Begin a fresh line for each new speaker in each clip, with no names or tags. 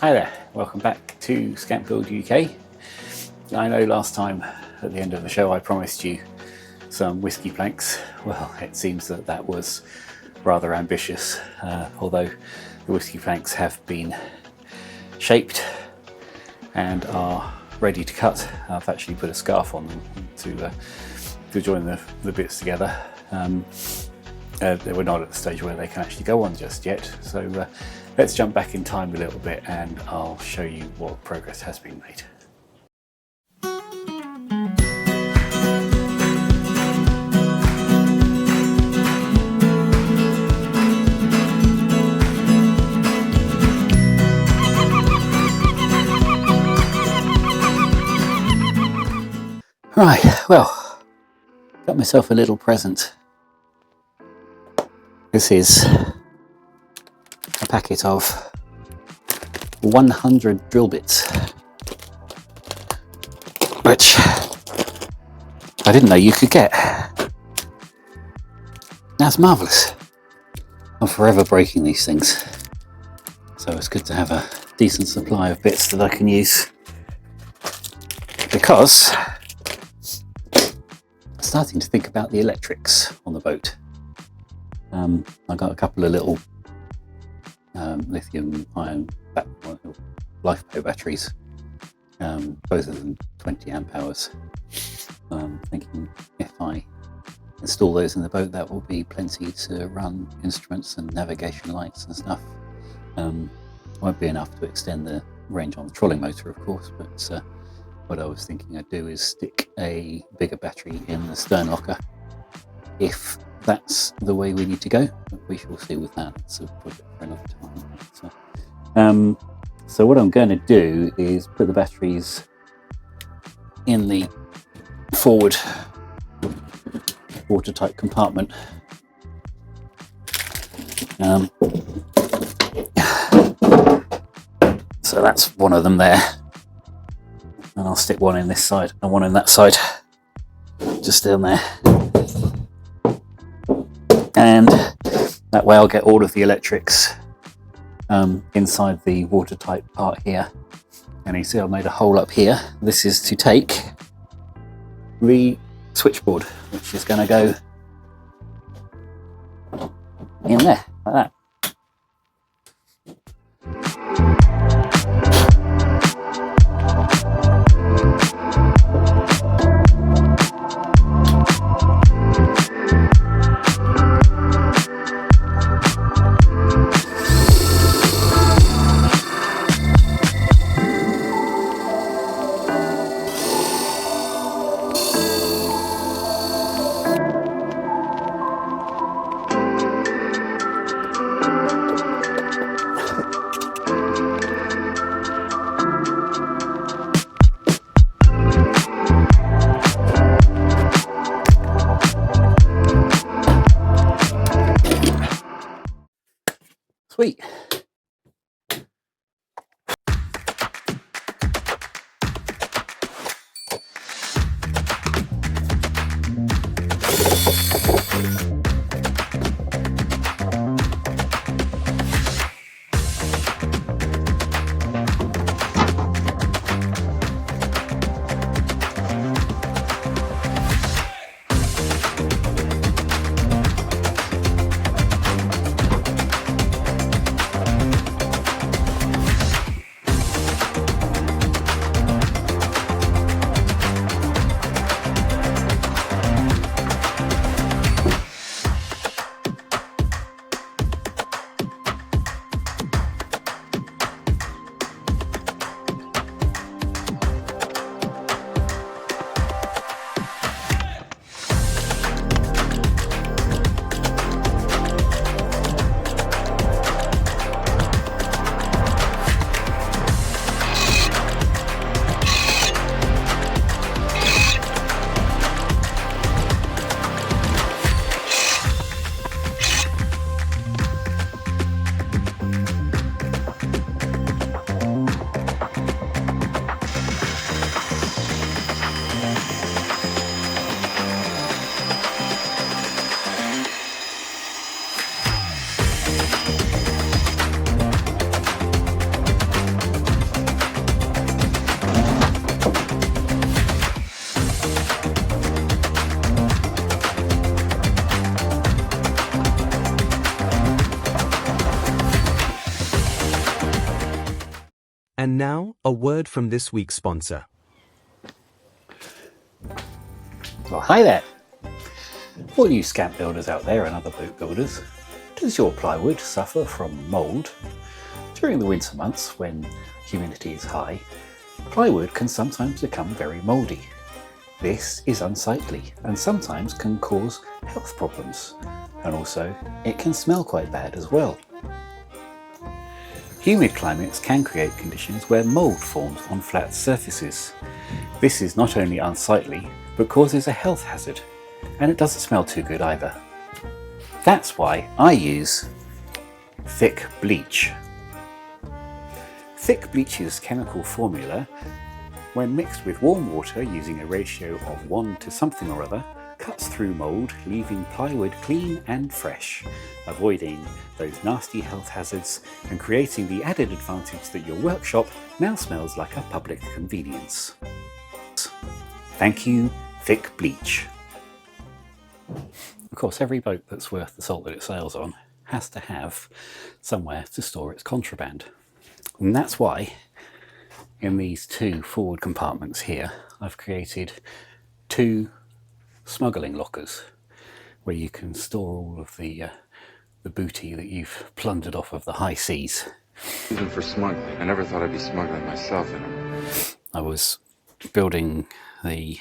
Hi there, welcome back to Scamp Build UK. I know last time at the end of the show I promised you some whiskey planks. Well, it seems that that was rather ambitious, although the whiskey planks have been shaped and are ready to cut. I've actually put a scarf on them to join the bits together. They were not at the stage where they can actually go on just yet, so let's jump back in time a little bit and I'll show you what progress has been made. Right, well, got myself a little present. This is a packet of 100 drill bits, which I didn't know you could get. That's marvellous. I'm forever breaking these things, so it's good to have a decent supply of bits that I can use, because I'm starting to think about the electrics on the boat. I got a couple of little lithium-ion lifeboat batteries, both of them 20 amp hours. Thinking if I install those in the boat, that will be plenty to run instruments and navigation lights and stuff. Won't be enough to extend the range on the trolling motor, of course, but what I was thinking I'd do is stick a bigger battery in the stern locker, if that's the way we need to go, but we shall see with that. It's a project for another time. So what I'm going to do is put the batteries in the forward watertight compartment. So that's one of them there, and I'll stick one in this side and one in that side, just down there. And that way I'll get all of the electrics inside the watertight part here. And you see I've made a hole up here. This is to take the switchboard, which is going to go in there, like that.
And now, a word from this week's sponsor.
Well, hi there. All you scamp builders out there and other boat builders, does your plywood suffer from mould? During the winter months when humidity is high, plywood can sometimes become very mouldy. This is unsightly and sometimes can cause health problems, and also it can smell quite bad as well. Humid climates can create conditions where mould forms on flat surfaces. This is not only unsightly, but causes a health hazard, and it doesn't smell too good either. That's why I use thick bleach. Thick bleach's chemical formula, when mixed with warm water using a ratio of 1 to something or other, cuts through mould, leaving plywood clean and fresh, avoiding those nasty health hazards and creating the added advantage that your workshop now smells like a public convenience. Thank you, Thick Bleach. Of course, every boat that's worth the salt that it sails on has to have somewhere to store its contraband. And that's why in these two forward compartments here, I've created two smuggling lockers where you can store all of the booty that you've plundered off of the high seas.
Even for smuggling. I never thought I'd be smuggling myself in them.
I was building the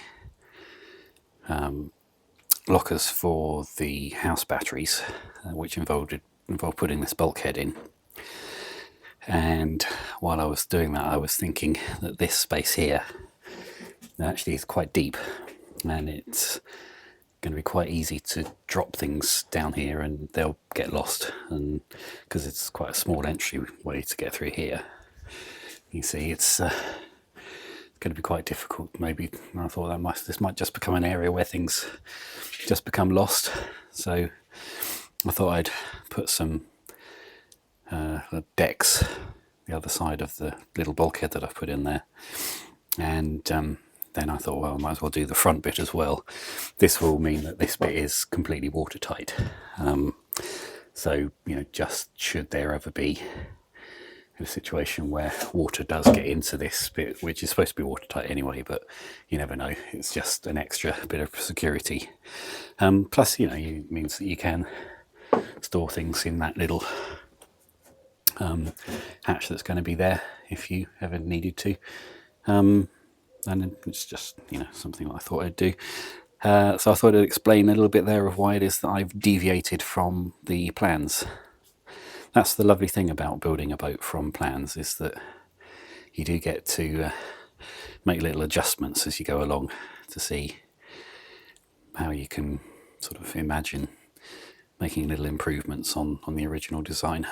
lockers for the house batteries, which involved putting this bulkhead in. And while I was doing that, I was thinking that this space here actually is quite deep, and it's going to be quite easy to drop things down here and they'll get lost, and because it's quite a small entryway to get through here, you see it's going to be quite difficult. Maybe I thought this might just become an area where things just become lost, so I thought I'd put some decks the other side of the little bulkhead that I've put in there, and then I thought, well, I might as well do the front bit as well. This will mean that this bit is completely watertight. So, just should there ever be a situation where water does get into this bit, which is supposed to be watertight anyway, but you never know. It's just an extra bit of security. Plus, it means that you can store things in that little hatch that's going to be there if you ever needed to. And it's just, something that I thought I'd do. So I thought I'd explain a little bit there of why it is that I've deviated from the plans. That's the lovely thing about building a boat from plans, is that you do get to make little adjustments as you go along to see how you can sort of imagine making little improvements on the original design.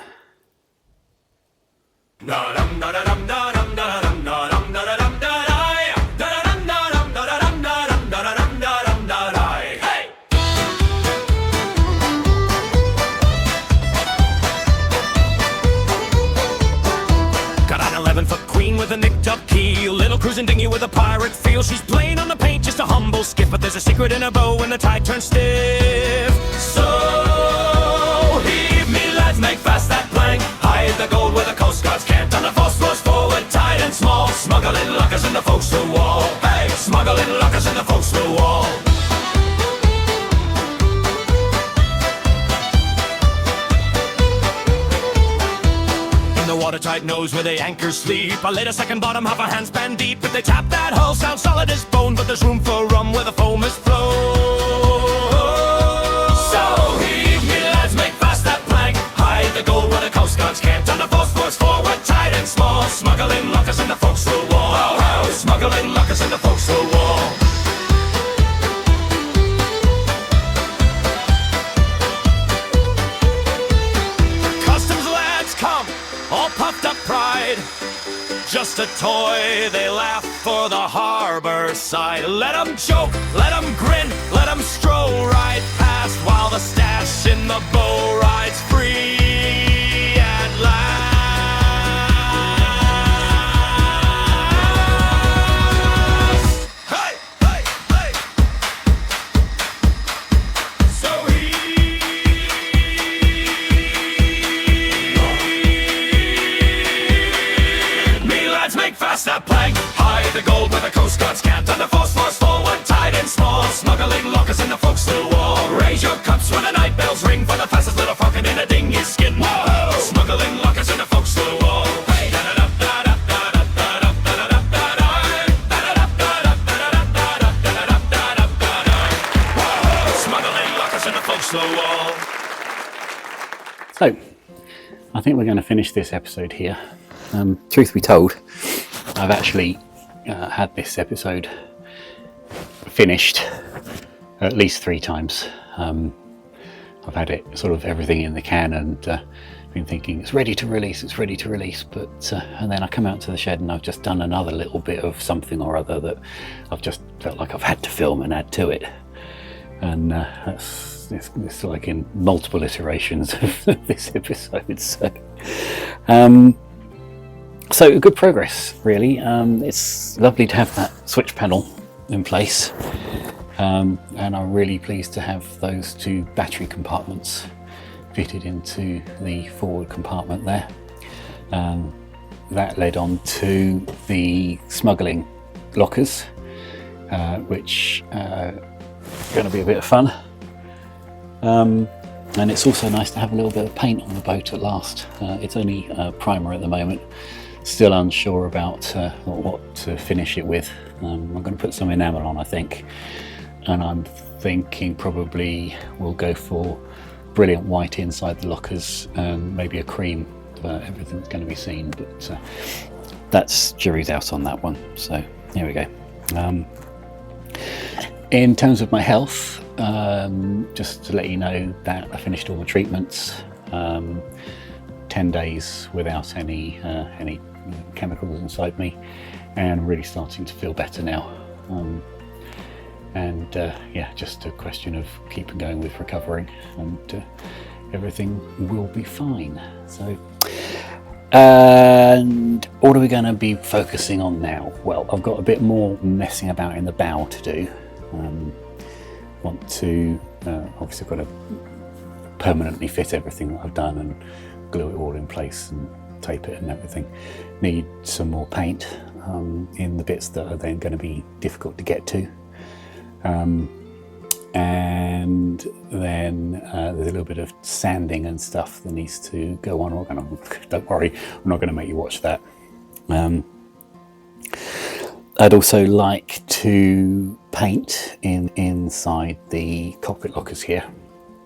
With a nicked up keel, little cruising dinghy with a pirate feel. She's playing on the paint, just a humble skiff, but there's a secret in her bow when the tide turns stiff. So heave me, lads, make fast that plank, hide the gold where the coast guards can't. On the phosphorus forward, tight and small, smuggling lockers in the forecastle wall. Hey, smuggling lockers in the forecastle wall. Watertight nose where the anchors sleep. I laid a second bottom, half a handspan deep. If they tap that hull, sound solid as bone, but there's room for rum where the foam is flow. So heave me, lads, make fast that plank, hide the gold where the coast guards can't. On the phosphorus forward, tight and small, smuggling lockers in the forecastle wall. Oh, smuggling lockers in the forecastle wall. All puffed up pride, just a toy, they laugh for the harbor side. Let them joke, let them grin, let them stroll right past, while the stash in the bow rides free at last. Hey, hey, hey. So
think we're going to finish this episode here. Truth be told, I've actually had this episode finished at least 3 times. I've had it sort of everything in the can and been thinking it's ready to release, but and then I come out to the shed and I've just done another little bit of something or other that I've just felt like I've had to film and add to it, and it's like in multiple iterations of this episode. So good progress, really. It's lovely to have that switch panel in place, and I'm really pleased to have those 2 battery compartments fitted into the forward compartment there. That led on to the smuggling lockers, which are going to be a bit of fun. And it's also nice to have a little bit of paint on the boat at last. It's only primer at the moment. Still unsure about what to finish it with. I'm going to put some enamel on, I think, and I'm thinking probably we'll go for brilliant white inside the lockers and maybe a cream for everything that's going to be seen, but that's jury's out on that one. So here we go. In terms of my health, just to let you know that I finished all the treatments, 10 days without any chemicals inside me, and I'm really starting to feel better now. Yeah, just a question of keeping going with recovering, and everything will be fine. So, and what are we going to be focusing on now? Well, I've got a bit more messing about in the bow to do. Want to obviously I've got to permanently fit everything that I've done and glue it all in place and tape it and everything. Need some more paint in the bits that are then going to be difficult to get to. And then there's a little bit of sanding and stuff that needs to go on. Don't worry, I'm not going to make you watch that. I'd also like to paint inside the cockpit lockers here,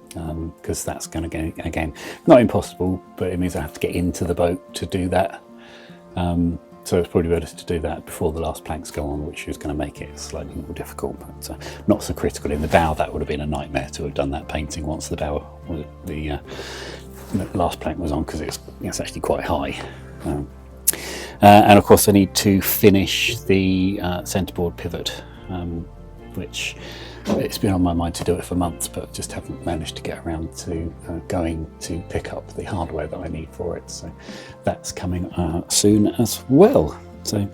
because that's going to go, again, not impossible, but it means I have to get into the boat to do that. So it's probably better to do that before the last planks go on, which is going to make it slightly more difficult, but not so critical. In the bow, that would have been a nightmare to have done that painting once the bow, the last plank was on, because it's actually quite high. And of course I need to finish the centerboard pivot, which it's been on my mind to do it for months, but just haven't managed to get around to going to pick up the hardware that I need for it. So that's coming soon as well. So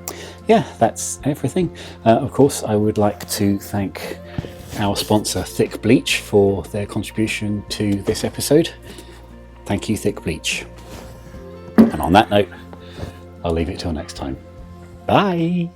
yeah, that's everything. Of course, I would like to thank our sponsor Thick Bleach for their contribution to this episode. Thank you, Thick Bleach. And on that note, I'll leave it till next time. Bye.